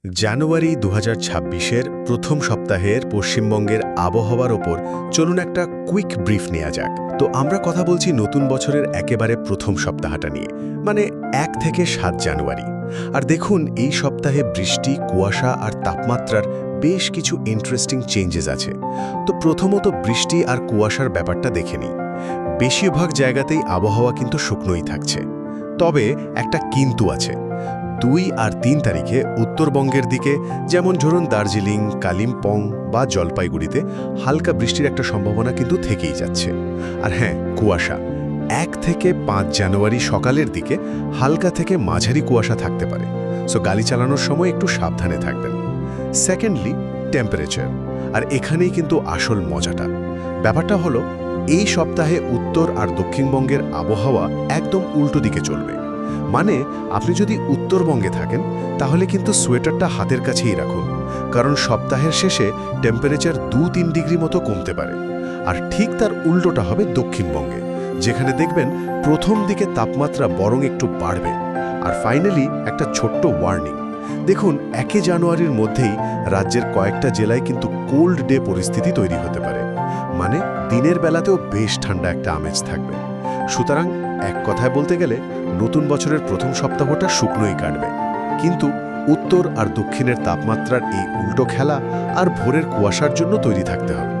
জানুয়ারি ২০২৬-এর প্রথম সপ্তাহের পশ্চিমবঙ্গের আবহাওয়ার ওপর চলুন একটা কুইক ব্রিফ নেওয়া যাক। তো আমরা কথা বলছি নতুন বছরের একেবারে প্রথম সপ্তাহটা নিয়ে, মানে ১ থেকে ৭ জানুয়ারি। আর দেখুন, এই সপ্তাহে বৃষ্টি, কুয়াশা আর তাপমাত্রার বেশ কিছু ইন্টারেস্টিং চেঞ্জেস আছে। তো প্রথমত বৃষ্টি আর কুয়াশার ব্যাপারটা দেখে নিই। বেশিরভাগ জায়গাতেই আবহাওয়া কিন্তু শুকনোই থাকছে, তবে একটা কিন্তু আছে। ২ আর ৩ তারিখে উত্তরবঙ্গের দিকে, যেমন ধরুন দার্জিলিং, কালিম্পং বা জলপাইগুড়িতে হালকা বৃষ্টির একটা সম্ভাবনা কিন্তু থেকেই যাচ্ছে। আর হ্যাঁ, কুয়াশা ১ থেকে ৫ জানুয়ারি সকালের দিকে হালকা থেকে মাঝারি কুয়াশা থাকতে পারে, সো গাড়ি চালানোর সময় একটু সাবধানে থাকবেন। Secondly, temperature. আর এখানেই কিন্তু আসল মজাটা। ব্যাপারটা হলো, এই সপ্তাহে উত্তর আর দক্ষিণবঙ্গের আবহাওয়া একদম উল্টো দিকে চলবে। মানে, আপনি যদি উত্তরবঙ্গে থাকেন তাহলে কিন্তু সোয়েটারটা হাতের কাছেই রাখুন, কারণ সপ্তাহের শেষে টেম্পারেচার ২-৩ ডিগ্রি মতো কমতে পারে। আর ঠিক তার উল্টোটা হবে দক্ষিণবঙ্গে, যেখানে দেখবেন প্রথম দিকে তাপমাত্রা বরং একটু বাড়বে। আর ফাইনালি একটা ছোট্ট ওয়ার্নিং। দেখুন, ১ জানুয়ারির মধ্যেই রাজ্যের কয়েকটা জেলায় কিন্তু কোল্ড ডে পরিস্থিতি তৈরি হতে পারে। মানে, দিনের বেলাতেও বেশ ঠান্ডা একটা আমেজ থাকবে। সুতরাং এক কথায় বলতে গেলে, নতুন বছরের প্রথম সপ্তাহটা শুকনোই কাটবে, কিন্তু উত্তর আর দক্ষিণের তাপমাত্রার এই উল্টো খেলা আর ভোরের কুয়াশার জন্য তৈরি থাকতে হবে।